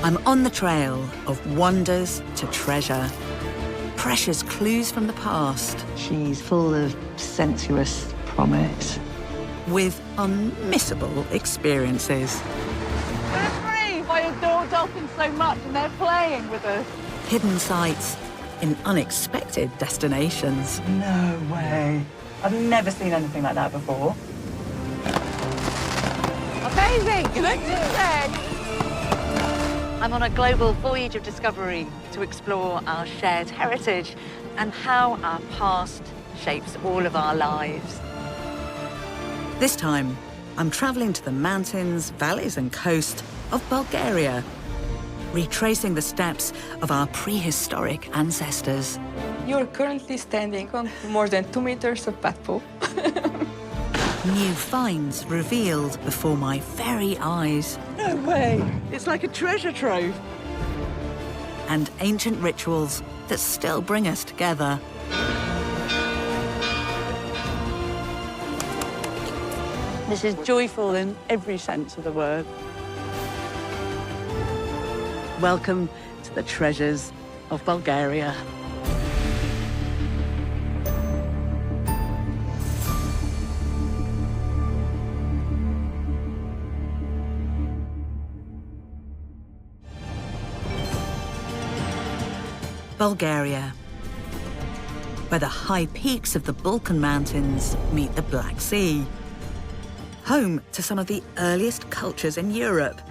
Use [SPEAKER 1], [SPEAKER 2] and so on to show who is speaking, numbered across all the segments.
[SPEAKER 1] I'm on the trail of wonders to treasure. Precious clues from the past.
[SPEAKER 2] She's full of sensuous promise.
[SPEAKER 1] With unmissable experiences.
[SPEAKER 3] We're brave. I adore dolphins so much and they're playing with us.
[SPEAKER 1] Hidden sights in unexpected destinations.
[SPEAKER 2] No way. I've never seen anything like that before.
[SPEAKER 3] Amazing! You look dead. I'm on a global voyage of discovery to explore our shared heritage and how our past shapes all of our lives.
[SPEAKER 1] This time, I'm travelling to the mountains, valleys and coast of Bulgaria, retracing the steps of our prehistoric ancestors.
[SPEAKER 4] You're currently standing on more than 2 meters of bat pool.
[SPEAKER 1] New finds revealed before my very eyes.
[SPEAKER 3] No way! It's like a treasure trove.
[SPEAKER 1] And ancient rituals that still bring us together.
[SPEAKER 3] This is joyful in every sense of the word. Welcome to the treasures of Bulgaria.
[SPEAKER 1] Bulgaria, where the high peaks of the Balkan Mountains meet the Black Sea. Home to some of the earliest cultures in Europe,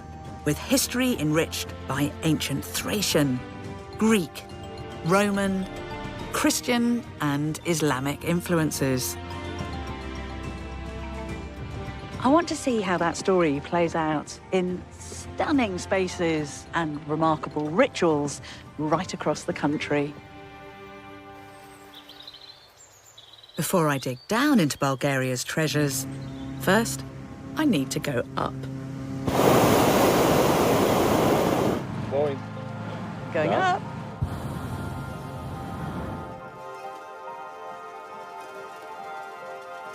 [SPEAKER 1] with history enriched by ancient Thracian, Greek, Roman, Christian and Islamic influences.
[SPEAKER 3] I want to see how that story plays out in stunning spaces and remarkable rituals right across the country.
[SPEAKER 1] Before I dig down into Bulgaria's treasures, first, I need to go up.
[SPEAKER 3] Going up.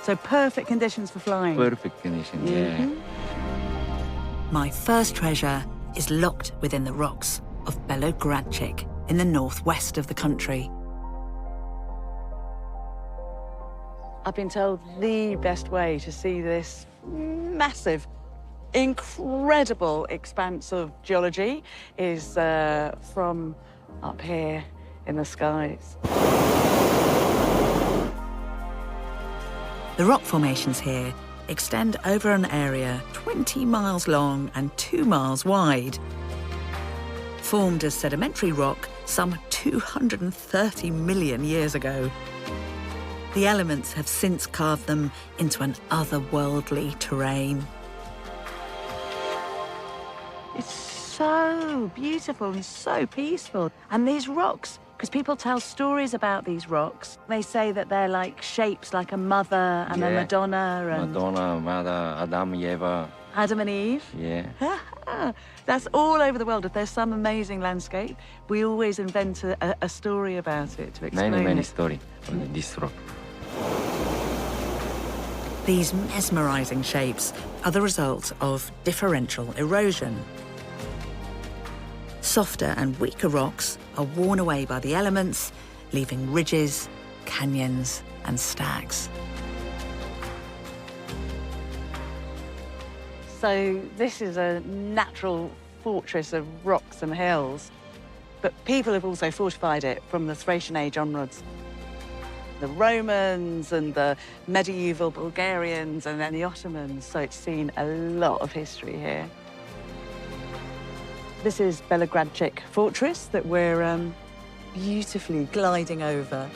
[SPEAKER 3] So perfect conditions for flying.
[SPEAKER 5] Perfect condition, yeah.
[SPEAKER 1] My first treasure is locked within the rocks of Belogradchik in the northwest of the country.
[SPEAKER 3] I've been told the best way to see this massive, incredible expanse of geology is from up here in the skies.
[SPEAKER 1] The rock formations here extend over an area 20 miles long and 2 miles wide. Formed as sedimentary rock some 230 million years ago. The elements have since carved them into an otherworldly terrain.
[SPEAKER 3] It's so beautiful and so peaceful. And these rocks, because people tell stories about these rocks, they say that they're like shapes like a mother and a Madonna and
[SPEAKER 5] Madonna, Mother, Adam, Eva.
[SPEAKER 3] Adam and Eve.
[SPEAKER 5] Yeah.
[SPEAKER 3] That's all over the world. If there's some amazing landscape, we always invent a story about it to explain
[SPEAKER 5] Many
[SPEAKER 3] it.
[SPEAKER 5] stories on this rock.
[SPEAKER 1] These mesmerizing shapes are the result of differential erosion. Softer and weaker rocks are worn away by the elements, leaving ridges, canyons, and stacks.
[SPEAKER 3] So this is a natural fortress of rocks and hills, but people have also fortified it from the Thracian age onwards. The Romans and the medieval Bulgarians and then the Ottomans, so it's seen a lot of history here. This is Belogradchik Fortress that we're beautifully gliding over.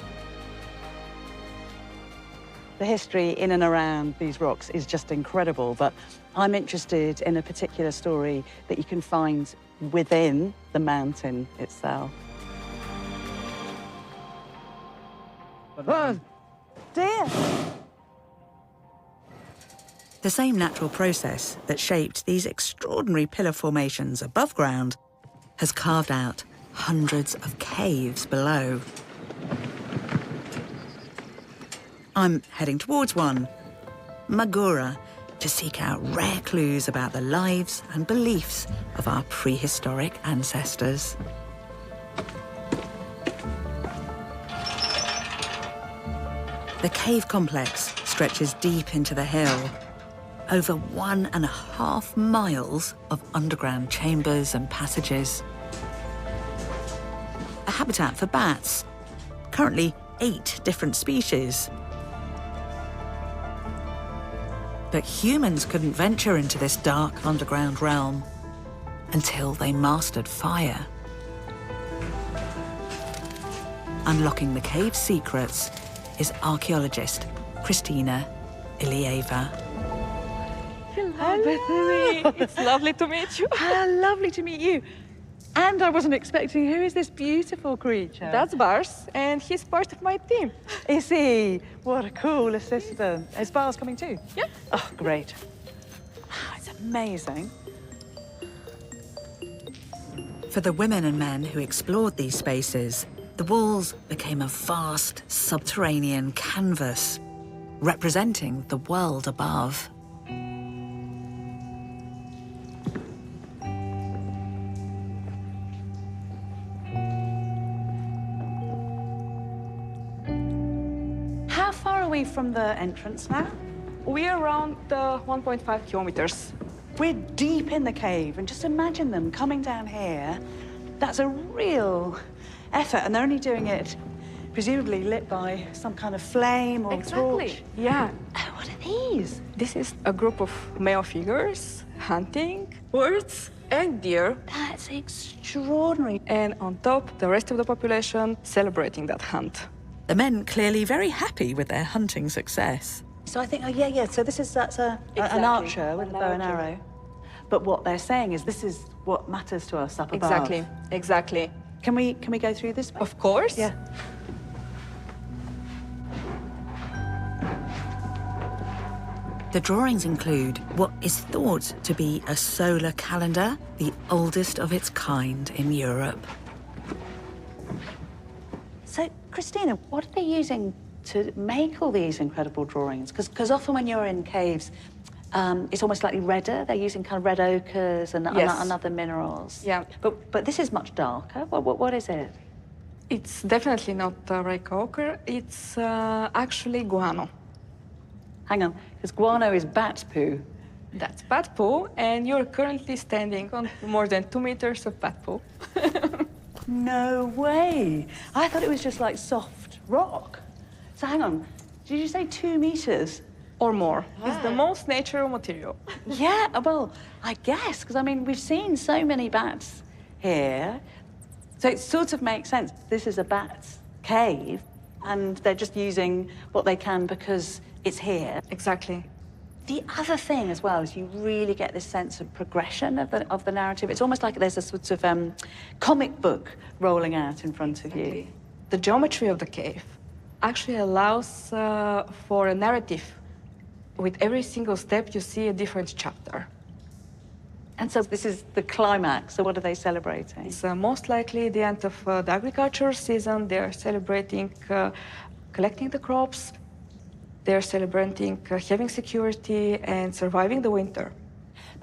[SPEAKER 3] The history in and around these rocks is just incredible, but I'm interested in a particular story that you can find within the mountain itself. Oh, dear!
[SPEAKER 1] The same natural process that shaped these extraordinary pillar formations above ground has carved out hundreds of caves below. I'm heading towards one, Magura, to seek out rare clues about the lives and beliefs of our prehistoric ancestors. The cave complex stretches deep into the hill. Over 1.5 miles of underground chambers and passages. A habitat for bats, currently 8 different species. But humans couldn't venture into this dark underground realm until they mastered fire. Unlocking the cave's secrets is archaeologist Christina Ilieva.
[SPEAKER 4] Hello, Bettany. It's lovely to meet you.
[SPEAKER 3] How lovely to meet you. And I wasn't expecting, who is this beautiful creature?
[SPEAKER 4] That's Bars, and he's part of my team.
[SPEAKER 3] Is he? What a cool assistant. Is Bars coming too?
[SPEAKER 4] Yeah.
[SPEAKER 3] Oh, great. It's amazing.
[SPEAKER 1] For the women and men who explored these spaces, the walls became a vast subterranean canvas, representing the world above.
[SPEAKER 3] How far are we from the entrance now?
[SPEAKER 4] We're around 1.5 kilometers.
[SPEAKER 3] We're deep in the cave, and just imagine them coming down here. That's a real effort, and they're only doing it presumably lit by some kind of flame or torch.
[SPEAKER 4] Yeah.
[SPEAKER 3] Oh, what are these?
[SPEAKER 4] This is a group of male figures hunting birds and deer.
[SPEAKER 3] That's extraordinary.
[SPEAKER 4] And on top, the rest of the population celebrating that hunt.
[SPEAKER 1] The men clearly very happy with their hunting success.
[SPEAKER 3] So I think, oh, yeah. So that's an
[SPEAKER 4] Exactly.
[SPEAKER 3] archer with
[SPEAKER 4] An
[SPEAKER 3] a bow and
[SPEAKER 4] archer.
[SPEAKER 3] arrow. But what they're saying is this is what matters to us up above.
[SPEAKER 4] Exactly.
[SPEAKER 3] Can we go through this?
[SPEAKER 4] Of course.
[SPEAKER 3] Yeah.
[SPEAKER 1] The drawings include what is thought to be a solar calendar, the oldest of its kind in Europe.
[SPEAKER 3] So, Christina, what are they using to make all these incredible drawings? Because often when you're in caves, it's almost slightly redder. They're using kind of red ochres and,
[SPEAKER 4] Yes.
[SPEAKER 3] and other minerals.
[SPEAKER 4] Yeah.
[SPEAKER 3] But this is much darker. What is it?
[SPEAKER 4] It's definitely not red ochre. It's actually guano.
[SPEAKER 3] Hang on, because guano is bat poo.
[SPEAKER 4] That's bat poo, and you're currently standing on more than 2 meters of bat poo.
[SPEAKER 3] No way. I thought it was just like soft rock. So hang on, did you say 2 meters?
[SPEAKER 4] Or more. It's the most natural material.
[SPEAKER 3] Yeah, well, I guess, because I mean, we've seen so many bats here. So it sort of makes sense. This is a bat's cave, and they're just using what they can because it's here.
[SPEAKER 4] Exactly.
[SPEAKER 3] The other thing as well is you really get this sense of progression of the narrative. It's almost like there's a sort of comic book rolling out in front of you.
[SPEAKER 4] The geometry of the cave actually allows for a narrative. With every single step, you see a different chapter.
[SPEAKER 3] And so this is the climax. So what are they celebrating?
[SPEAKER 4] It's most likely the end of the agriculture season. They're celebrating collecting the crops. They're celebrating having security and surviving the winter.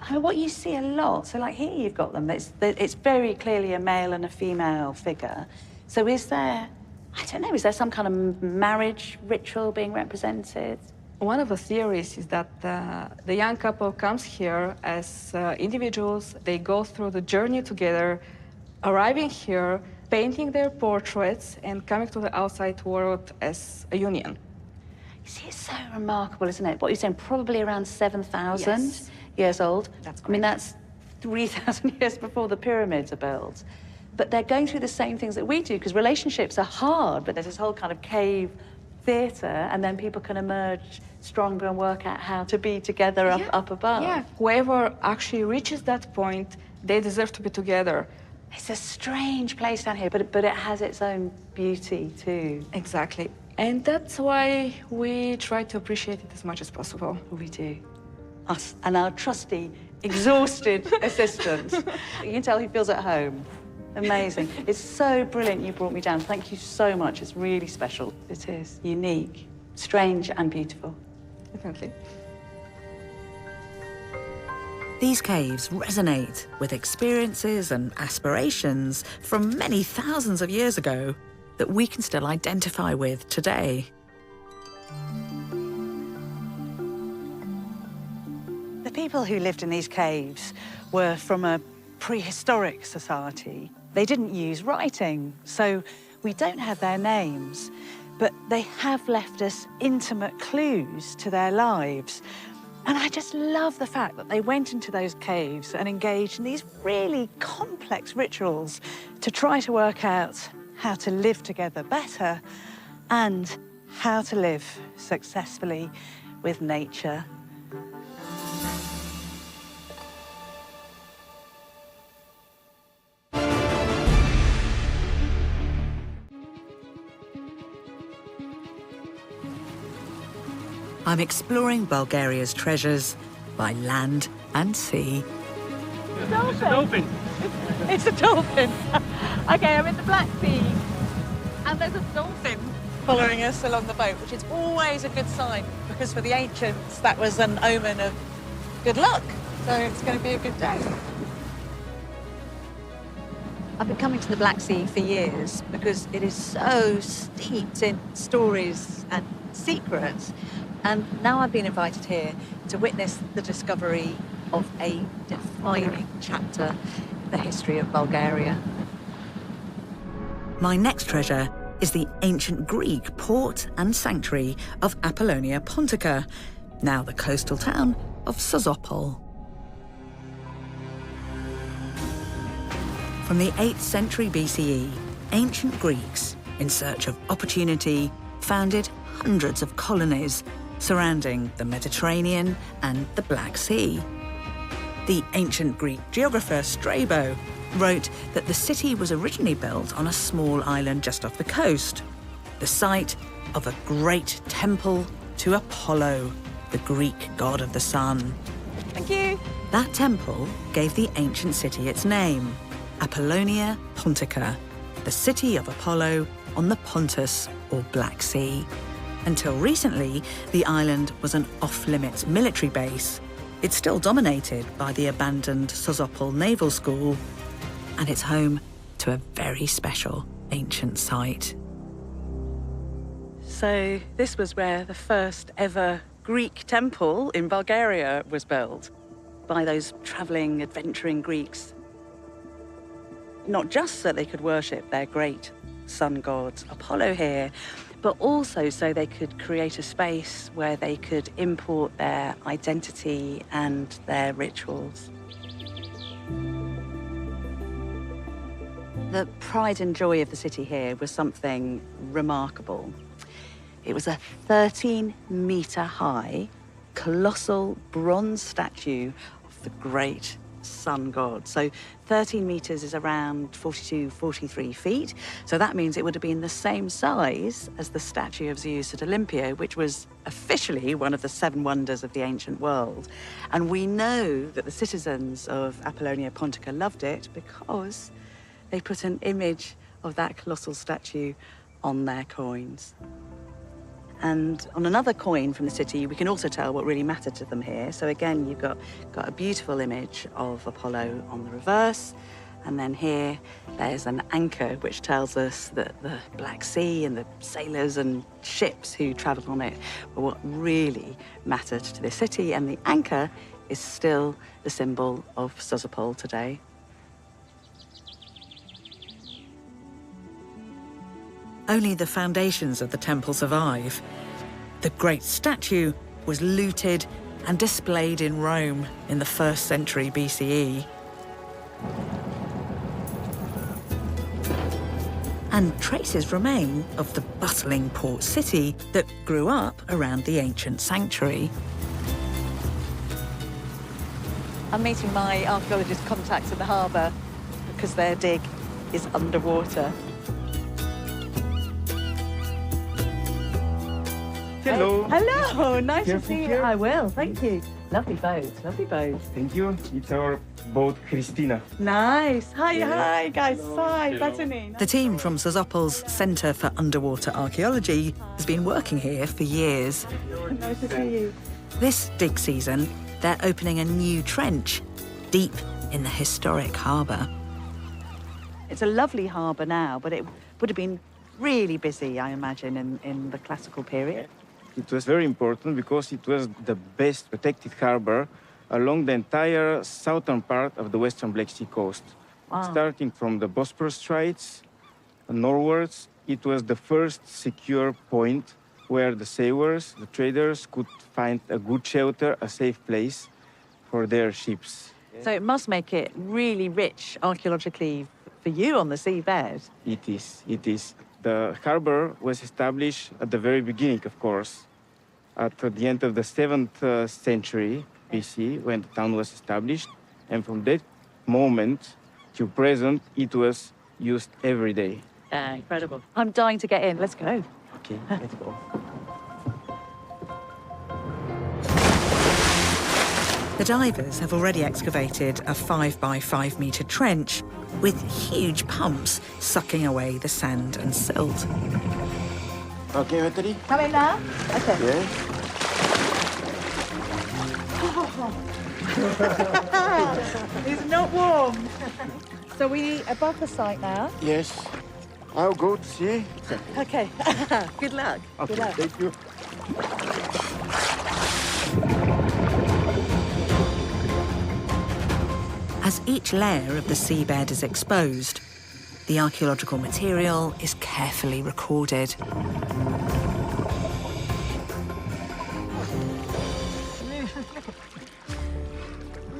[SPEAKER 3] I mean, what you see a lot, so like here you've got them, it's very clearly a male and a female figure. So is there, I don't know, is there some kind of marriage ritual being represented?
[SPEAKER 4] One of the theories is that the young couple comes here as individuals. They go through the journey together, arriving here, painting their portraits, and coming to the outside world as a union.
[SPEAKER 3] You see, it's so remarkable, isn't it? What you're saying, probably around 7,000
[SPEAKER 4] Yes.
[SPEAKER 3] years old.
[SPEAKER 4] That's
[SPEAKER 3] I mean, that's 3,000 years before the pyramids are built. But they're going through the same things that we do, because relationships are hard, but there's this whole kind of cave theatre, and then people can emerge stronger and work out how to be together up above.
[SPEAKER 4] Yeah, whoever actually reaches that point, they deserve to be together.
[SPEAKER 3] It's a strange place down here, but it has its own beauty too.
[SPEAKER 4] Exactly. And that's why we try to appreciate it as much as possible.
[SPEAKER 3] We do. Us and our trusty, exhausted assistant. You can tell he feels at home. Amazing. It's so brilliant you brought me down. Thank you so much. It's really special. It is unique, strange and beautiful.
[SPEAKER 4] Definitely.
[SPEAKER 1] These caves resonate with experiences and aspirations from many thousands of years ago that we can still identify with today.
[SPEAKER 3] The people who lived in these caves were from a prehistoric society. They didn't use writing, so we don't have their names, but they have left us intimate clues to their lives. And I just love the fact that they went into those caves and engaged in these really complex rituals to try to work out how to live together better and how to live successfully with nature.
[SPEAKER 1] I'm exploring Bulgaria's treasures by land and sea.
[SPEAKER 3] Dolphin. It's a dolphin. Okay, I'm in the Black Sea, and there's a dolphin following us along the boat, which is always a good sign, because for the ancients, that was an omen of good luck. So it's going to be a good day. I've been coming to the Black Sea for years because it is so steeped in stories and secrets. And now I've been invited here to witness the discovery of a defining chapter in the history of Bulgaria.
[SPEAKER 1] My next treasure is the ancient Greek port and sanctuary of Apollonia Pontica, now the coastal town of Sozopol. From the 8th century BCE, ancient Greeks, in search of opportunity, founded hundreds of colonies surrounding the Mediterranean and the Black Sea. The ancient Greek geographer Strabo wrote that the city was originally built on a small island just off the coast, the site of a great temple to Apollo, the Greek god of the sun.
[SPEAKER 3] Thank you.
[SPEAKER 1] That temple gave the ancient city its name, Apollonia Pontica, the city of Apollo on the Pontus or Black Sea. Until recently, the island was an off-limits military base. It's still dominated by the abandoned Sozopol Naval School, and it's home to a very special ancient site.
[SPEAKER 3] So this was where the first ever Greek temple in Bulgaria was built by those travelling, adventuring Greeks. Not just so they could worship their great sun god Apollo here, but also so they could create a space where they could import their identity and their rituals. The pride and joy of the city here was something remarkable. It was a 13-metre high, colossal bronze statue of the great sun god. So 13 metres is around 42, 43 feet. So that means it would have been the same size as the statue of Zeus at Olympia, which was officially one of the 7 wonders of the ancient world. And we know that the citizens of Apollonia Pontica loved it because they put an image of that colossal statue on their coins. And on another coin from the city, we can also tell what really mattered to them here. So again, you've got a beautiful image of Apollo on the reverse. And then here, there's an anchor, which tells us that the Black Sea and the sailors and ships who travelled on it were what really mattered to this city. And the anchor is still the symbol of Sozopol today.
[SPEAKER 1] Only the foundations of the temple survive. The great statue was looted and displayed in Rome in the 1st century BCE. And traces remain of the bustling port city that grew up around the ancient sanctuary.
[SPEAKER 3] I'm meeting my archaeologist contacts in the harbour because their dig is underwater.
[SPEAKER 6] Hello.
[SPEAKER 3] Hello, nice to
[SPEAKER 6] Careful
[SPEAKER 3] see you.
[SPEAKER 6] here.
[SPEAKER 3] I will, thank you. Lovely boat, lovely boat.
[SPEAKER 6] Thank you. It's our boat, Christina.
[SPEAKER 3] Nice. Hi,
[SPEAKER 6] Yeah.
[SPEAKER 3] hi, guys.
[SPEAKER 6] Hello.
[SPEAKER 3] Hi,
[SPEAKER 6] Hello.
[SPEAKER 3] Bettany.
[SPEAKER 1] The team from Sozopol's Centre for Underwater Archaeology has been working here for years.
[SPEAKER 3] Nice to see you.
[SPEAKER 1] This dig season, they're opening a new trench deep in the historic harbour.
[SPEAKER 3] It's a lovely harbour now, but it would have been really busy, I imagine, in the classical period.
[SPEAKER 6] It was very important because it was the best protected harbor along the entire southern part of the western Black Sea coast.
[SPEAKER 3] Wow.
[SPEAKER 6] Starting from the Bosporus Straits northwards, it was the first secure point where the sailors, the traders, could find a good shelter, a safe place for their ships.
[SPEAKER 3] So it must make it really rich archaeologically for you on the seabed.
[SPEAKER 6] It is. The harbor was established at the very beginning, of course, at the end of the 7th century BC, when the town was established. And from that moment to present, it was used every day.
[SPEAKER 3] Incredible. I'm dying to get in. Let's go.
[SPEAKER 6] Okay, let's go.
[SPEAKER 1] The divers have already excavated a 5 by 5 metre trench with huge pumps sucking away the sand and silt.
[SPEAKER 6] Okay, Bettany?
[SPEAKER 3] Come in now? Okay.
[SPEAKER 6] Yeah.
[SPEAKER 3] It's not warm. So we above the site now.
[SPEAKER 6] Yes. I'll go to see.
[SPEAKER 3] Okay. Good luck.
[SPEAKER 6] Okay,
[SPEAKER 3] Good luck.
[SPEAKER 6] thank you.
[SPEAKER 1] As each layer of the seabed is exposed, the archaeological material is carefully recorded.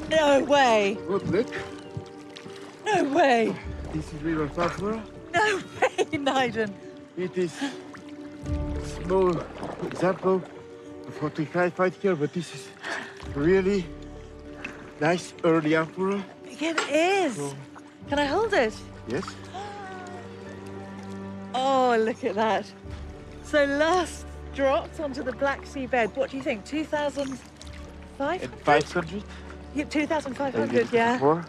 [SPEAKER 3] No way.
[SPEAKER 6] Good look.
[SPEAKER 3] No way.
[SPEAKER 6] This is River Phosphor.
[SPEAKER 3] No way, Naiden.
[SPEAKER 6] It is small example of what we can find here, but this is really nice early amphora.
[SPEAKER 3] It is. Can I hold it?
[SPEAKER 6] Yes.
[SPEAKER 3] Oh, look at that. So last dropped onto the Black Sea bed. What do you think? 2,500?
[SPEAKER 6] And 500.
[SPEAKER 3] Yeah, 2,500, yeah.
[SPEAKER 6] Before.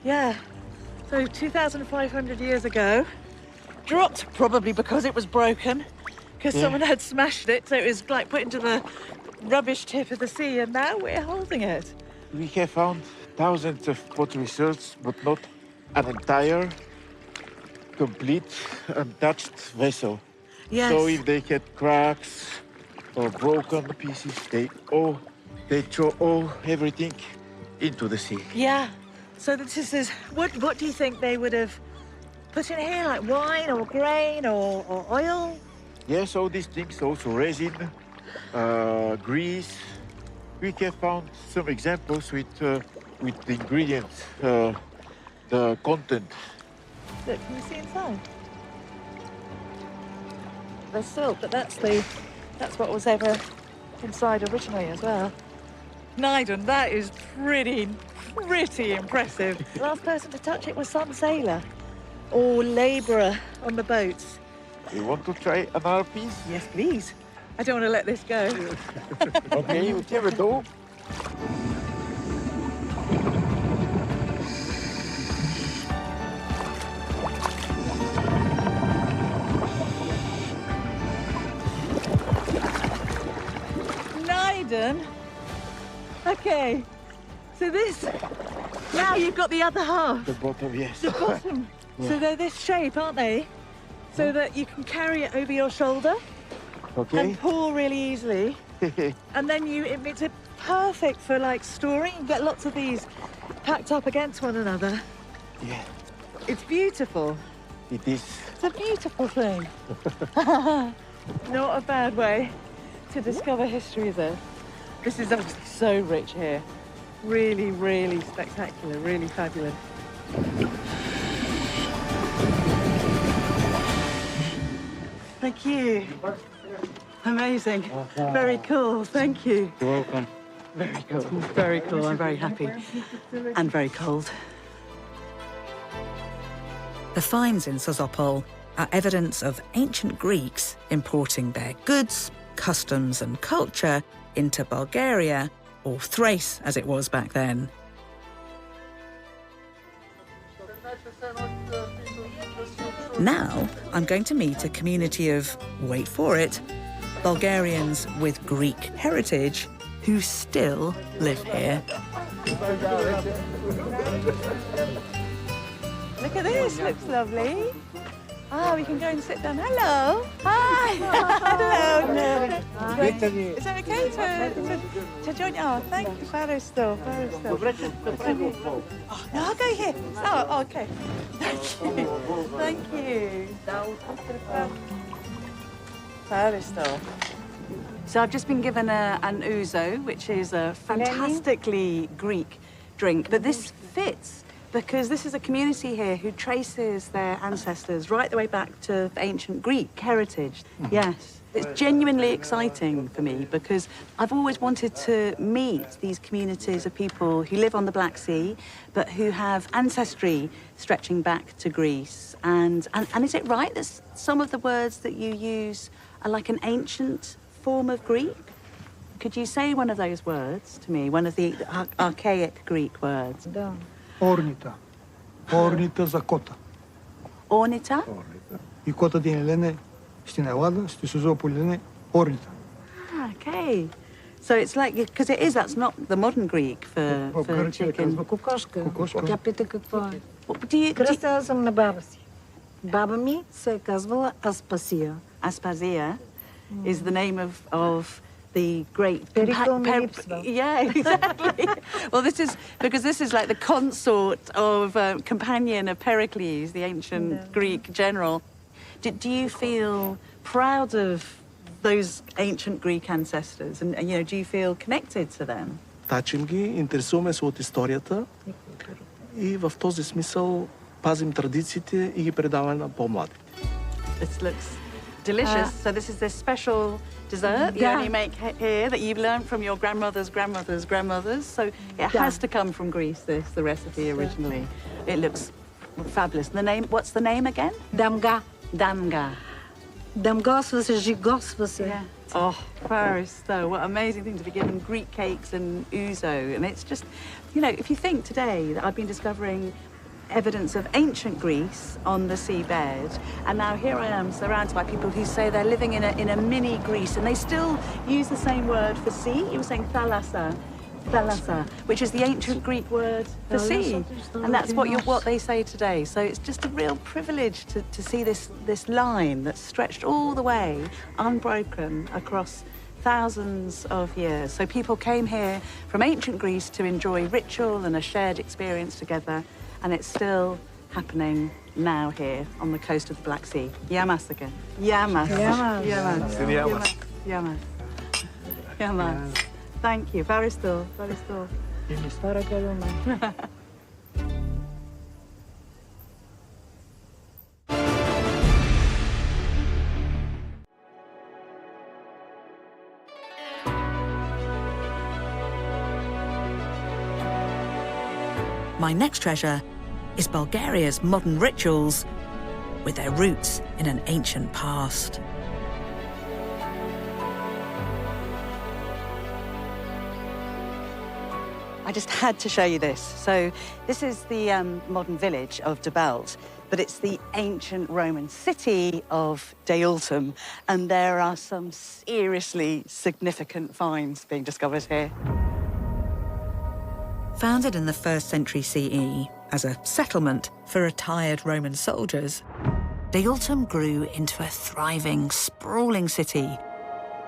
[SPEAKER 3] Yeah. So 2,500 years ago, dropped probably because it was broken, because someone had smashed it, so it was like put into the rubbish tip of the sea, and now we're holding it.
[SPEAKER 7] We have found thousands of pottery shells, but not an entire, complete, untouched vessel.
[SPEAKER 3] Yes.
[SPEAKER 7] So if they had cracks or broken pieces, they throw everything into the sea.
[SPEAKER 3] Yeah. So this is what do you think they would have put in here, like wine or grain or oil?
[SPEAKER 7] Yes, all these things, also resin, grease. We have found some examples with the ingredients, the content.
[SPEAKER 3] Look, can you see inside? There's silt, but that's what was ever inside originally as well. Naiden, that is pretty impressive. The last person to touch it was some sailor or labourer on the boats.
[SPEAKER 7] You want to try another piece?
[SPEAKER 3] Yes, please. I don't want to let this go.
[SPEAKER 7] Okay, we give it all.
[SPEAKER 3] Naiden. Okay. So this, now you've got the other half.
[SPEAKER 7] The bottom, yes.
[SPEAKER 3] The bottom. So they're this shape, aren't they? So that you can carry it over your shoulder
[SPEAKER 7] Okay.
[SPEAKER 3] and pull really easily. And then it's perfect for like storing. You get lots of these packed up against one another.
[SPEAKER 7] Yeah,
[SPEAKER 3] It's beautiful.
[SPEAKER 7] it is.
[SPEAKER 3] It's a beautiful thing. Not a bad way to discover history, though. This is obviously so rich here. Really, really spectacular, really fabulous. Thank you. Amazing. Very cool. Thank you.
[SPEAKER 6] You're welcome.
[SPEAKER 3] Very cool. Very cool. I'm very happy. And very cold.
[SPEAKER 1] The finds in Sozopol are evidence of ancient Greeks importing their goods, customs and culture into Bulgaria, or Thrace as it was back then. Now, I'm going to meet a community of, wait for it, Bulgarians with Greek heritage who still live here.
[SPEAKER 3] Look at this, looks lovely. Ah, we can go and sit down. Hello. Hi. Hello.
[SPEAKER 8] Bettany.
[SPEAKER 3] Is that okay to join you? Oh, thank you. Very still. Oh, no, I'll go here. Oh, okay. Thank you. Thank you. Very still. So I've just been given an ouzo, which is a fantastically Greek drink. But this fits because this is a community here who traces their ancestors right the way back to ancient Greek heritage. Yes. It's genuinely exciting for me because I've always wanted to meet these communities of people who live on the Black Sea, but who have ancestry stretching back to Greece. And is it right that some of the words that you use are like an ancient form of Greek? Could you say one of those words to me, one of the archaic Greek words?
[SPEAKER 8] Орнита. Орнита за кота.
[SPEAKER 3] Ornita?
[SPEAKER 8] И кота din Elene, στην Ελλάδα, στη Σουζόπολη, Ornita.
[SPEAKER 3] Okay. So it's like, because it is, that's not the modern Greek for chicken.
[SPEAKER 9] Кокошка.
[SPEAKER 8] Кокошка.
[SPEAKER 9] Тя пита какво е.
[SPEAKER 3] Кръстила
[SPEAKER 9] съм на баба си. Баба ми се е казвала Аспасия.
[SPEAKER 3] Aspasia is the name of the great... Yeah, exactly. Well, this is like the consort of companion of Pericles, the ancient Greek general. Do you feel proud of those ancient Greek ancestors? And you know, do you feel connected to them?
[SPEAKER 10] Тачим ги, интересуваме се от историята и в този смисъл пазим традициите и ги предаваме на по-младите.
[SPEAKER 3] This looks delicious. So this is this special dessert you only make here that you've learned from your grandmother's grandmother's grandmothers. So it has to come from Greece, the recipe originally. It looks fabulous. What's the name again?
[SPEAKER 9] Дамга.
[SPEAKER 3] Damga.
[SPEAKER 9] Дамгосва се, жигосва се.
[SPEAKER 3] Yeah. Oh, Paris, though. What amazing thing to be given Greek cakes and ouzo. And it's just, you know, if you think today that I've been discovering evidence of ancient Greece on the seabed, and now here I am surrounded by people who say they're living in a mini Greece, and they still use the same word for sea. You were saying thalassa, which is the ancient Greek word for sea, and that's what they say today. So it's just a real privilege to see this line that's stretched all the way, unbroken, across thousands of years. So people came here from ancient Greece to enjoy ritual and a shared experience together. And it's still happening now here on the coast of the Black Sea. Yamas again. Yamas. Thank you. Very still.
[SPEAKER 1] My next treasure is Bulgaria's modern rituals with their roots in an ancient past.
[SPEAKER 3] I just had to show you this. So this is the modern village of Debelt, but it's the ancient Roman city of Deultum, and there are some seriously significant finds being discovered here.
[SPEAKER 1] Founded in the 1st century CE as a settlement for retired Roman soldiers, Deultum grew into a thriving, sprawling city,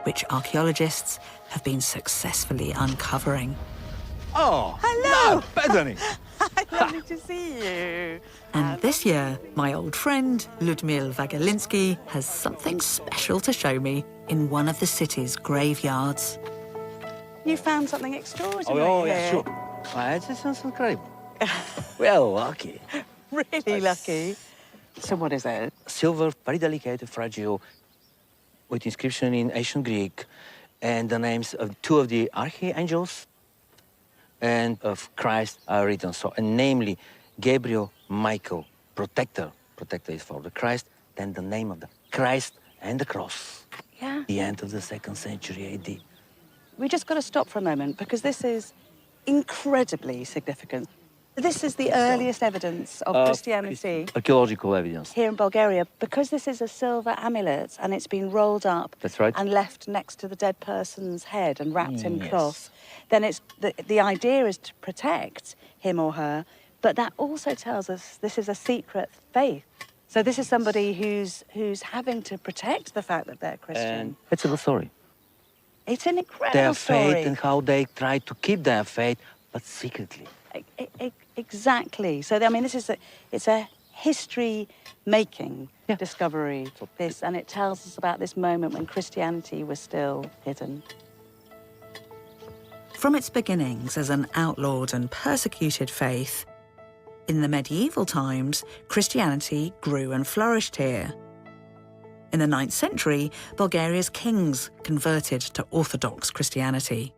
[SPEAKER 1] which archaeologists have been successfully uncovering.
[SPEAKER 11] Oh,
[SPEAKER 3] hello!
[SPEAKER 11] Bettany!
[SPEAKER 3] Lovely to see you.
[SPEAKER 1] And this year, my old friend, Ludmil Wagalinsky, has something special to show me in one of the city's graveyards.
[SPEAKER 3] You found something extraordinary
[SPEAKER 11] Oh,
[SPEAKER 3] here.
[SPEAKER 11] yeah, sure. It's incredible. Well, lucky.
[SPEAKER 3] Really lucky. So what is it?
[SPEAKER 11] Silver, very delicate, fragile, with inscription in ancient Greek, and the names of 2 of the archangels and of Christ are written. So, and namely, Gabriel, Michael, protector. Protector is for the Christ. Then the name of the Christ and the cross.
[SPEAKER 3] Yeah.
[SPEAKER 11] The end of the 2nd century AD.
[SPEAKER 3] We just got to stop for a moment because this is incredibly significant. This is the earliest evidence of Christianity
[SPEAKER 11] Archaeological evidence.
[SPEAKER 3] here in Bulgaria. Because this is a silver amulet and it's been rolled up
[SPEAKER 11] That's right.
[SPEAKER 3] and left next to the dead person's head and wrapped in cloth, then it's the idea is to protect him or her, but that also tells us this is a secret faith. So this is somebody who's having to protect the fact that they're Christian.
[SPEAKER 11] And it's a good story.
[SPEAKER 3] It's an incredible
[SPEAKER 11] Their
[SPEAKER 3] story.
[SPEAKER 11] faith and how they try to keep their faith, but secretly.
[SPEAKER 3] Exactly. So, I mean, it's a history-making discovery, this, and it tells us about this moment when Christianity was still hidden.
[SPEAKER 1] From its beginnings as an outlawed and persecuted faith, in the medieval times, Christianity grew and flourished here. In the 9th century, Bulgaria's kings converted to Orthodox Christianity.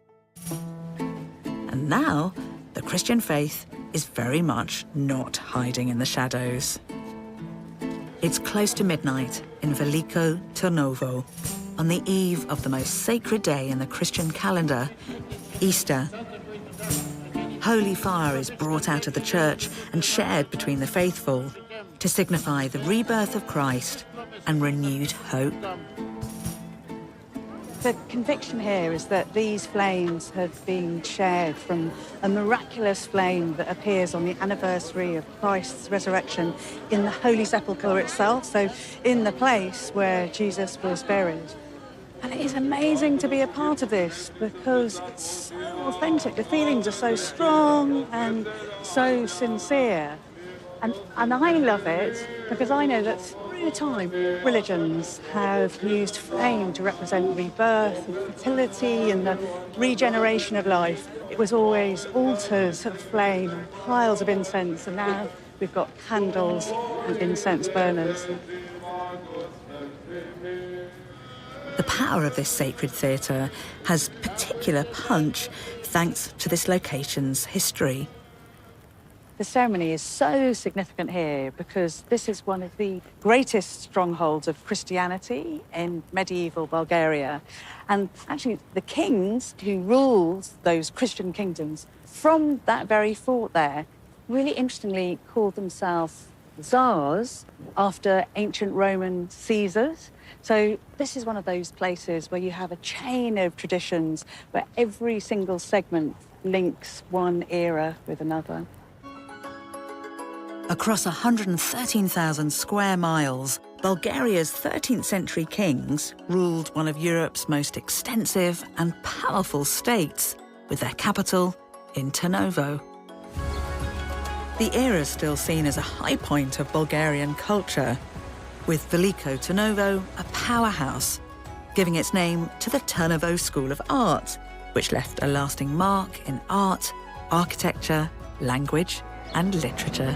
[SPEAKER 1] And now, the Christian faith is very much not hiding in the shadows. It's close to midnight in Veliko Turnovo, on the eve of the most sacred day in the Christian calendar, Easter. Holy fire is brought out of the church and shared between the faithful to signify the rebirth of Christ and renewed hope.
[SPEAKER 3] The conviction here is that these flames have been shared from a miraculous flame that appears on the anniversary of Christ's resurrection in the Holy Sepulchre itself, so in the place where Jesus was buried. And it is amazing to be a part of this because it's so authentic. The feelings are so strong and so sincere. And I love it because I know that through time, religions have used flame to represent rebirth and fertility and the regeneration of life. It was always altars of flame and piles of incense, and now we've got candles and incense burners.
[SPEAKER 1] The power of this sacred theatre has particular punch thanks to this location's history.
[SPEAKER 3] The ceremony is so significant here because this is one of the greatest strongholds of Christianity in medieval Bulgaria. And actually, the kings who ruled those Christian kingdoms from that very fort there really interestingly called themselves Tsars after ancient Roman Caesars. So this is one of those places where you have a chain of traditions where every single segment links one era with another.
[SPEAKER 1] Across 113,000 square miles, Bulgaria's 13th century kings ruled one of Europe's most extensive and powerful states, with their capital in Turnovo. The era is still seen as a high point of Bulgarian culture, with Veliko Turnovo a powerhouse, giving its name to the Turnovo School of Art, which left a lasting mark in art, architecture, language, and literature.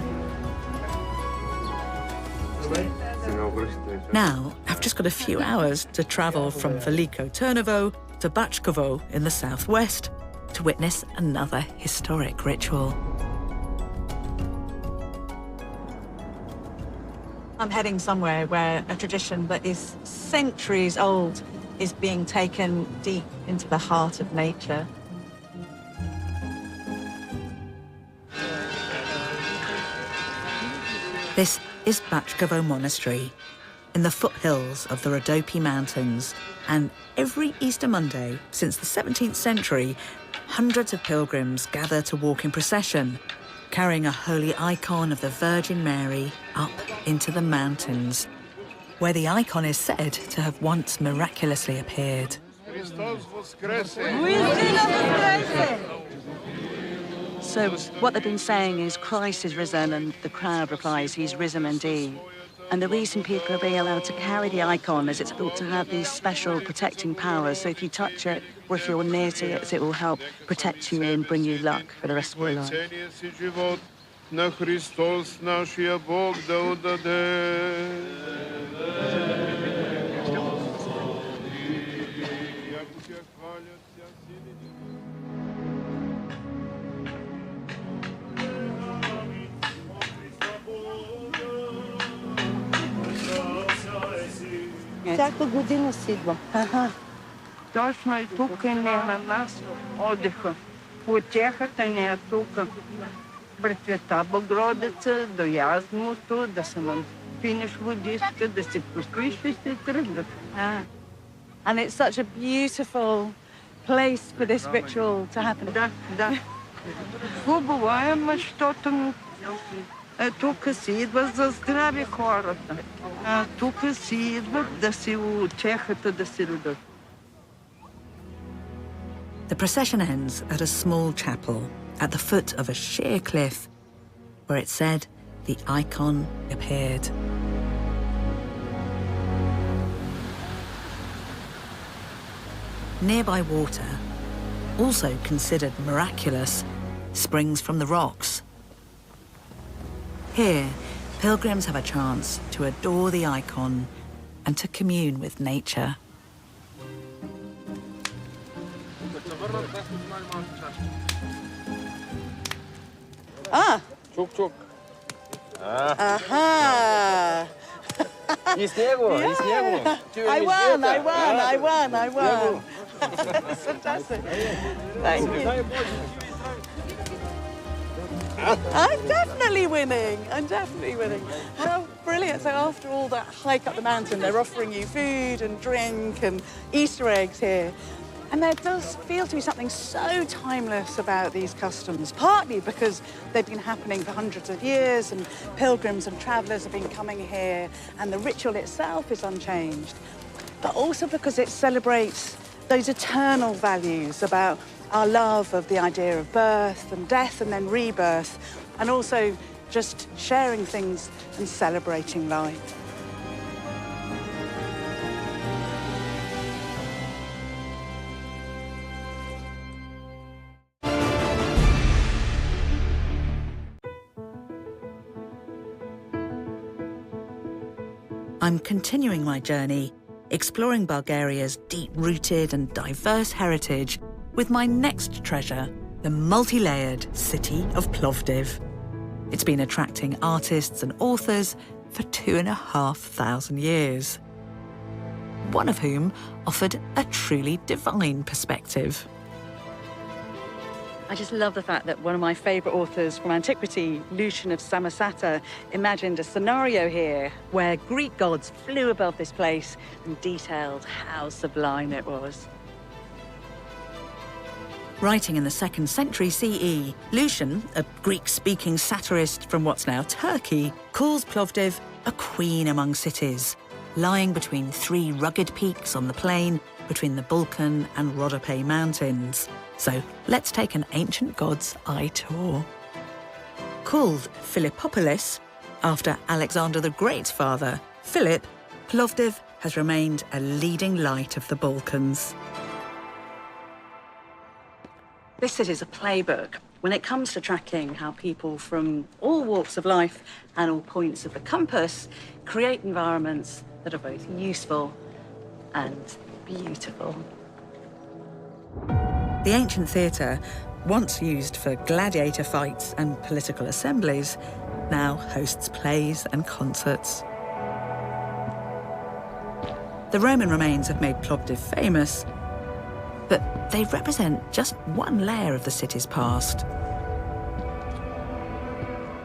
[SPEAKER 1] Now, I've just got a few hours to travel from Veliko Turnovo to Bachkovo in the southwest to witness another historic ritual.
[SPEAKER 3] I'm heading somewhere where a tradition that is centuries old is being taken deep into the heart of nature.
[SPEAKER 1] This is Bachkovo Monastery, in the foothills of the Rhodope Mountains, and every Easter Monday since the 17th century, hundreds of pilgrims gather to walk in procession, carrying a holy icon of the Virgin Mary up into the mountains, where the icon is said to have once miraculously appeared.
[SPEAKER 3] So what they've been saying is Christ is risen, and the crowd replies, he's risen indeed. And the reason people are being allowed to carry the icon is it's thought to have these special protecting powers. So if you touch it, or if you're near to it, it will help protect you and bring you luck for the rest of your life.
[SPEAKER 12] Всяка година си идвам. Точно и тук не е на нас отдиха. Утехата не е тук. Пред Света Богородица, до Язмото, да се напинеш водичка, да се поспиш и се тръгнат.
[SPEAKER 3] And it's such a beautiful place for this ritual to happen.
[SPEAKER 12] Да, да. Хубаво е, ама защото тук си идват за здрави хората. А тук си идват да си утехата, да си родят.
[SPEAKER 1] The procession ends at a small chapel at the foot of a sheer cliff where it said the icon appeared. Nearby water, also considered miraculous, springs from the rocks. Here, pilgrims have a chance to adore the icon and to commune with nature.
[SPEAKER 11] Чук-чук.
[SPEAKER 3] Aha!
[SPEAKER 11] И с него, и с него.
[SPEAKER 3] I won. That's fantastic. Thank you. I'm definitely winning. How brilliant. So after all that hike up the mountain, they're offering you food and drink and Easter eggs here. And there does feel to be something so timeless about these customs, partly because they've been happening for hundreds of years and pilgrims and travellers have been coming here and the ritual itself is unchanged, but also because it celebrates those eternal values about our love of the idea of birth and death and then rebirth, and also just sharing things and celebrating life. I'm continuing my journey, exploring Bulgaria's deep-rooted and diverse heritage with my next treasure, the multi-layered city of Plovdiv. It's been attracting artists and authors for 2,500 years, one of whom offered a truly divine perspective. I just love the fact that one of my favourite authors from antiquity, Lucian of Samosata, imagined a scenario here where Greek gods flew above this place and detailed how sublime it was. Writing in the 2nd century CE, Lucian, a Greek-speaking satirist from what's now Turkey, calls Plovdiv a queen among cities, lying between 3 rugged peaks on the plain between the Balkan and Rhodope mountains. So let's take an ancient god's eye tour. Called Philippopolis, after Alexander the Great's father, Philip, Plovdiv has remained a leading light of the Balkans. This city is a playbook when it comes to tracking how people from all walks of life and all points of the compass create environments that are both useful and beautiful. The ancient theatre, once used for gladiator fights and political assemblies, now hosts plays and concerts. The Roman remains have made Plovdiv famous, but they represent just one layer of the city's past.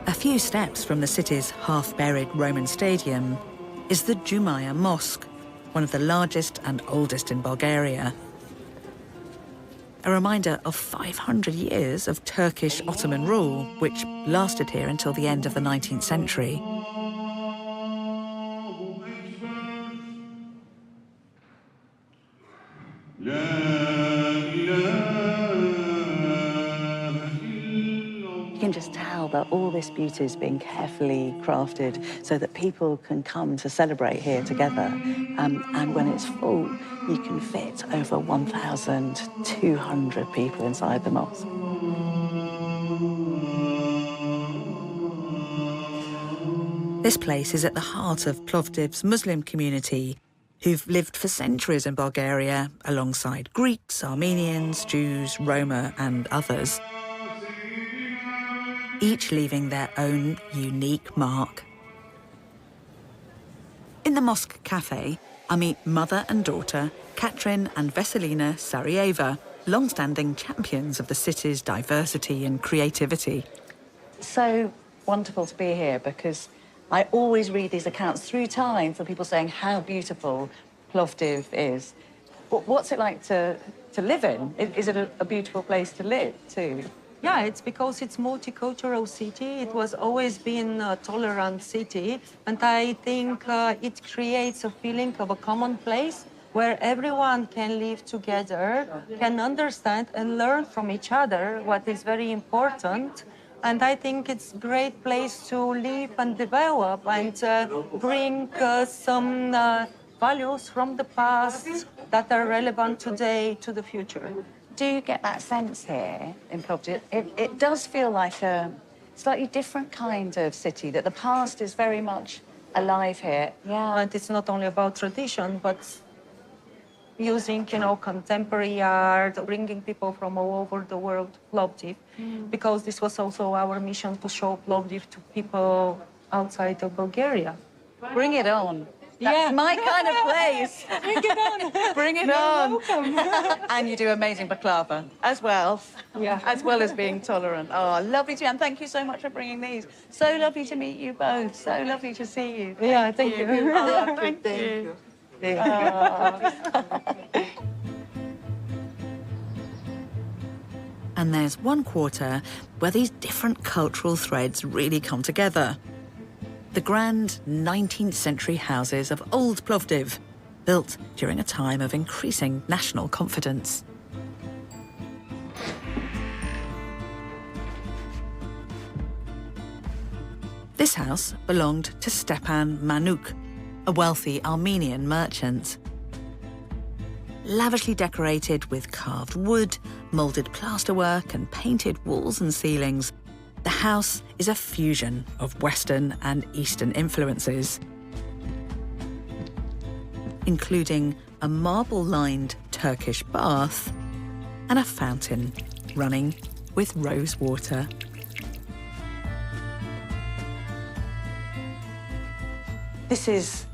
[SPEAKER 3] A few steps from the city's half-buried Roman stadium is the Jumaia Mosque, one of the largest and oldest in Bulgaria. A reminder of 500 years of Turkish Ottoman rule, which lasted here until the end of the 19th century. You can just tell that all this beauty is being carefully crafted so that people can come to celebrate here together. And when it's full, you can fit over 1,200 people inside the mosque. This place is at the heart of Plovdiv's Muslim community, who've lived for centuries in Bulgaria alongside Greeks, Armenians, Jews, Roma and others, each leaving their own unique mark. In the mosque cafe, I meet mother and daughter, Katrin and Veselina Sarajeeva, long-standing champions of the city's diversity and creativity. so wonderful to be here because I always read these accounts through time for people saying how beautiful Plovdiv is. What's it like to live in? Is it a beautiful place to live too?
[SPEAKER 12] Yeah, it's because it's multicultural city. It was always been a tolerant city, and I think it creates a feeling of a common place where everyone can live together, can understand and learn from each other, what is very important. And I think it's a great place to live and develop and bring some values from the past that are relevant today to the future.
[SPEAKER 3] Do you get that sense here in Plovdiv? It does feel like a slightly different kind of city, that the past is very much alive here.
[SPEAKER 12] Yeah, and it's not only about tradition, but using, contemporary art, bringing people from all over the world, Plovdiv, because this was also our mission to show Plovdiv to people outside of Bulgaria.
[SPEAKER 3] Bring it on. That's my kind of place.
[SPEAKER 12] Bring it on.
[SPEAKER 3] Bring it
[SPEAKER 12] You're
[SPEAKER 3] on.
[SPEAKER 12] welcome.
[SPEAKER 3] And you do amazing baklava as well.
[SPEAKER 12] Yeah.
[SPEAKER 3] As well as being tolerant. Oh, lovely to you. And thank you so much for bringing these. So lovely to meet you both. So lovely to see you.
[SPEAKER 12] Yeah, thank you.
[SPEAKER 3] Oh, thank you.
[SPEAKER 1] And there's one quarter where these different cultural threads really come together. The grand 19th century houses of Old Plovdiv, built during a time of increasing national confidence. This house belonged to Stepan Manuk, a wealthy Armenian merchant. Lavishly decorated with carved wood, moulded plasterwork and painted walls and ceilings, the house is a fusion of Western and Eastern influences, including a marble-lined Turkish bath and a fountain running with rose water.
[SPEAKER 3] This is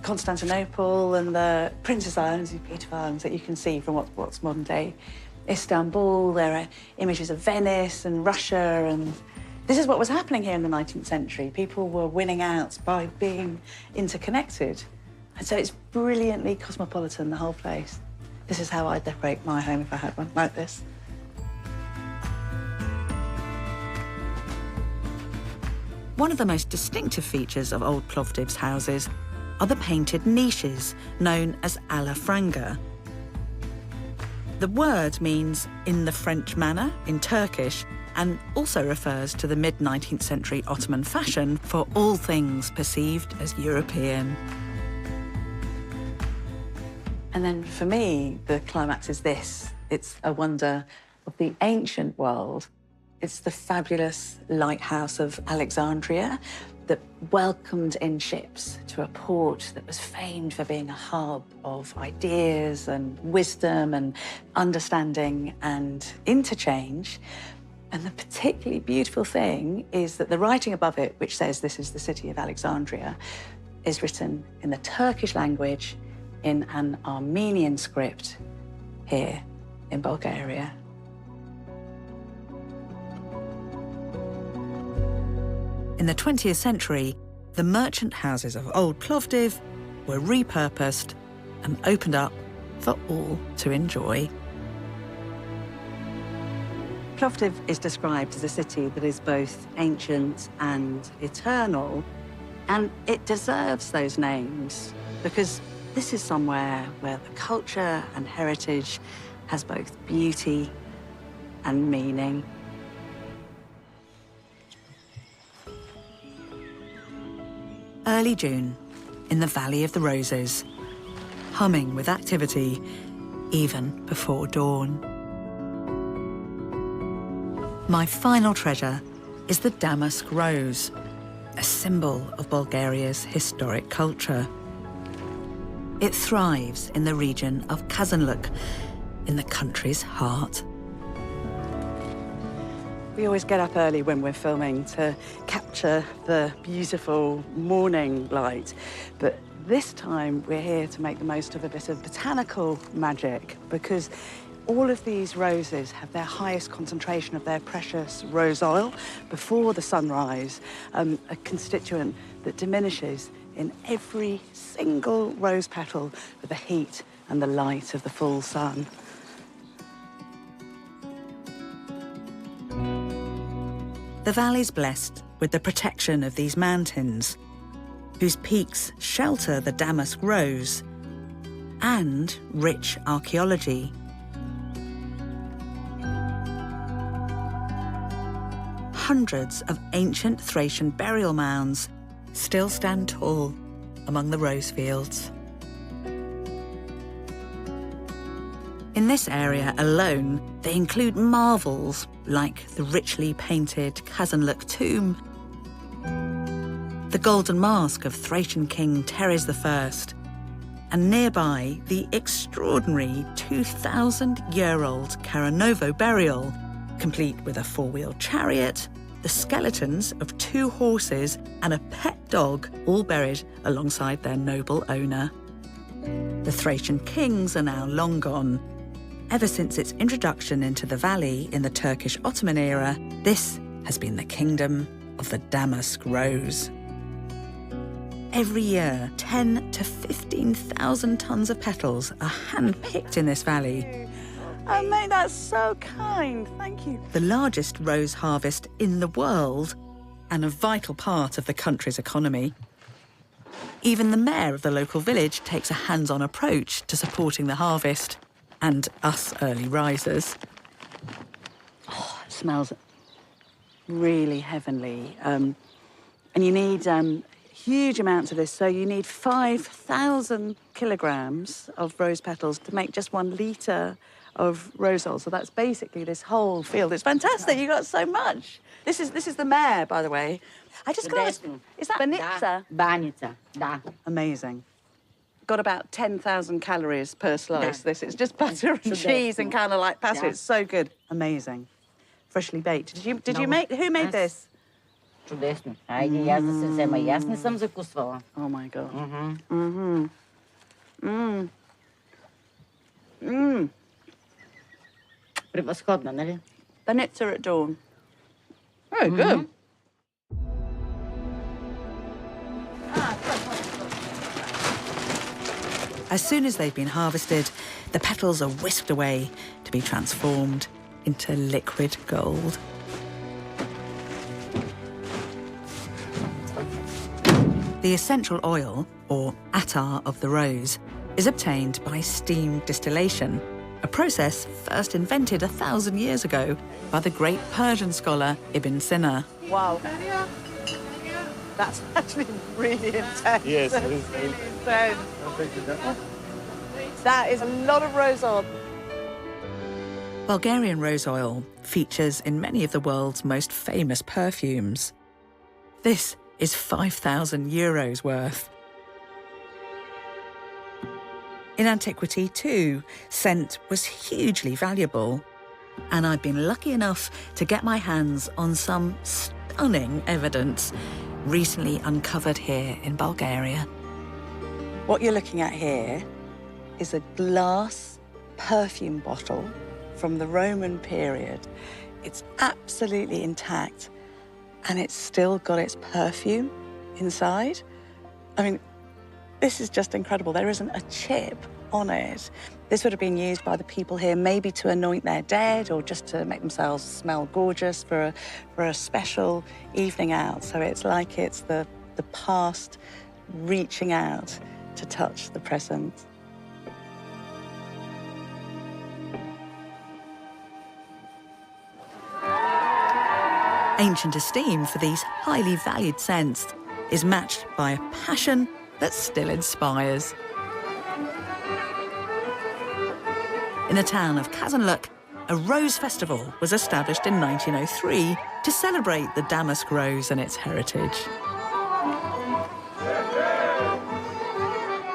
[SPEAKER 3] Constantinople and the Princess Islands, these beautiful islands that you can see from what's modern-day Istanbul. There are images of Venice and Russia, and this is what was happening here in the 19th century. People were winning out by being interconnected. And so it's brilliantly cosmopolitan, the whole place. This is how I'd decorate my home if I had one like this.
[SPEAKER 1] One of the most distinctive features of Old Plovdiv's houses are the painted niches, known as a la franga. The word means in the French manner in Turkish, and also refers to the mid-19th century Ottoman fashion for all things perceived as European.
[SPEAKER 3] And then for me, the climax is this. It's a wonder of the ancient world. It's the fabulous lighthouse of Alexandria that welcomed in ships to a port that was famed for being a hub of ideas and wisdom and understanding and interchange. And the particularly beautiful thing is that the writing above it, which says this is the city of Alexandria, is written in the Turkish language in an Armenian script here in Bulgaria.
[SPEAKER 1] In the 20th century, the merchant houses of Old Plovdiv were repurposed and opened up for all to enjoy.
[SPEAKER 3] Plovdiv is described as a city that is both ancient and eternal, and it deserves those names because this is somewhere where the culture and heritage has both beauty and meaning.
[SPEAKER 1] Early June, in the Valley of the Roses, humming with activity even before dawn. My final treasure is the damask rose, a symbol of Bulgaria's historic culture. It thrives in the region of Kazanluk, in the country's heart.
[SPEAKER 3] We always get up early when we're filming to capture the beautiful morning light, but this time we're here to make the most of a bit of botanical magic because All of these roses have their highest concentration of their precious rose oil before the sunrise, a constituent that diminishes in every single rose petal with the heat and the light of the full sun.
[SPEAKER 1] The valley's blessed with the protection of these mountains, whose peaks shelter the damask rose, and rich archaeology. Hundreds of ancient Thracian burial mounds still stand tall among the rose fields. In this area alone, they include marvels like the richly painted Kazanluk tomb, the golden mask of Thracian king Teres I, and nearby the extraordinary 2,000-year-old Karanovo burial, complete with a four-wheeled chariot, the skeletons of 2 horses and a pet dog, all buried alongside their noble owner. The Thracian kings are now long gone. Ever since its introduction into the valley in the Turkish Ottoman era, this has been the kingdom of the damask rose. Every year, 10 to 15,000 tons of petals are hand-picked in this valley.
[SPEAKER 3] Oh, mate, that's so kind. Thank you.
[SPEAKER 1] The largest rose harvest in the world and a vital part of the country's economy. Even the mayor of the local village takes a hands-on approach to supporting the harvest and us early risers.
[SPEAKER 3] Oh, it smells really heavenly. And you need huge amounts of this. So you need 5,000 kilograms of rose petals to make just 1 litre of rose oil. So that's basically this whole field. It's fantastic. You got so much. This is the mayor, by the way. I just got. Is that Banitsa?
[SPEAKER 13] Banitsa, da.
[SPEAKER 3] Amazing. Got about 10,000 calories per slice. This it's just butter and cheese and kind of like pasta. It's so good. Amazing. Freshly baked. Did you make? Who made this?
[SPEAKER 13] Чудесно. Айде, аз да се взема. И аз не съм закусвала.
[SPEAKER 3] Oh my god.
[SPEAKER 13] Превъзходна, нали?
[SPEAKER 3] Banitsa at dawn. Very good.
[SPEAKER 1] As soon as they've been harvested, the petals are whisked away to be transformed into liquid gold. The essential oil, or attar of the rose, is obtained by steam distillation, a process first invented 1,000 years ago by the great Persian scholar Ibn Sina.
[SPEAKER 3] Wow. That's actually really intense.
[SPEAKER 6] Yes,
[SPEAKER 3] That's
[SPEAKER 6] it is.
[SPEAKER 3] really intense. That is a lot of rose oil.
[SPEAKER 1] Bulgarian rose oil features in many of the world's most famous perfumes. This is 5,000 euros worth. In antiquity, too, scent was hugely valuable, and I've been lucky enough to get my hands on some stunning evidence recently uncovered here in Bulgaria.
[SPEAKER 3] What you're looking at here is a glass perfume bottle from the Roman period. It's absolutely intact, and it's still got its perfume inside. I mean, this is just incredible. There isn't a chip on it. This would have been used by the people here maybe to anoint their dead or just to make themselves smell gorgeous for a special evening out. So it's like it's the past reaching out to touch the present.
[SPEAKER 1] Ancient esteem for these highly valued scents is matched by a passion that still inspires. In the town of Kazanluk, a rose festival was established in 1903 to celebrate the damask rose and its heritage.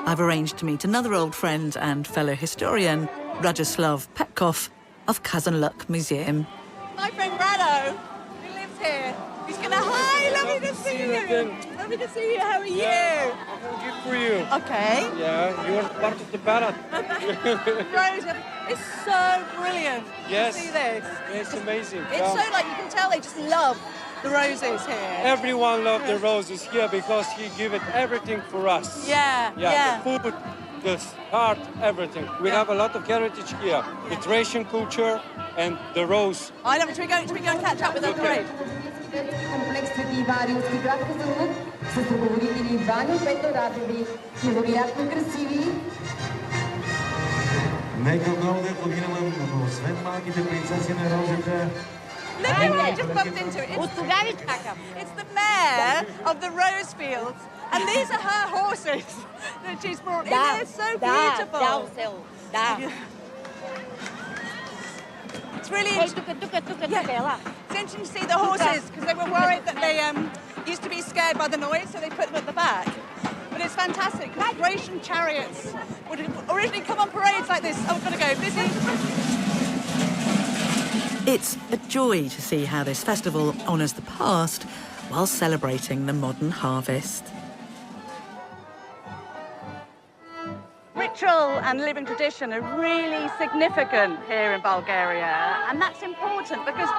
[SPEAKER 1] I've arranged to meet another old friend and fellow historian, Radoslav Petkov of Kazanluk Museum.
[SPEAKER 3] My friend Rado, who lives here, he's gonna, hi, lovely to see you. Lovely to see you. How are you?
[SPEAKER 14] A gift for you.
[SPEAKER 3] Okay.
[SPEAKER 14] Yeah, you are part of the parrot.
[SPEAKER 3] Rose, it's so brilliant
[SPEAKER 14] Yes.
[SPEAKER 3] to see this.
[SPEAKER 14] It's amazing.
[SPEAKER 3] It's so like you can tell they just love the roses here.
[SPEAKER 14] Everyone loves the roses here because he give it everything for us.
[SPEAKER 3] Yeah.
[SPEAKER 14] The food, the art, everything. We have a lot of heritage here. The Thracian culture and the rose.
[SPEAKER 3] I know. Should we go and catch up with the parade?
[SPEAKER 15] Комплексът и вариуски град Казанлък с ръководители Ваню Петорадови, невероятно красиви.
[SPEAKER 16] Нека отново да аплодираме, освен малките принцеси на розата.
[SPEAKER 3] Look at what I just bumped into. It's the mayor of the rose fields, and these are her horses that she's brought in. They're so beautiful. It's really interesting. It's interesting to see the horses because they were worried that they used to be scared by the noise, so they put them at the back. But it's fantastic because Thracian chariots would originally come on parades like this. Oh, we've got to go. Busy.
[SPEAKER 1] It's a joy to see how this festival honours the past while celebrating the modern harvest.
[SPEAKER 3] Ritual and living tradition are really significant here in Bulgaria, and that's important because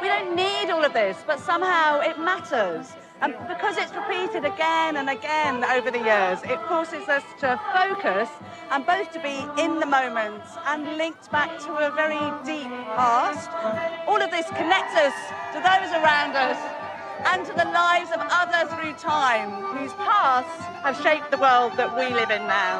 [SPEAKER 3] we don't need all of this, but somehow it matters. And because it's repeated again and again over the years, it forces us to focus and both to be in the moment and linked back to a very deep past. All of this connects us to those around us and to the lives of others through time, whose pasts have shaped the world that we live in now.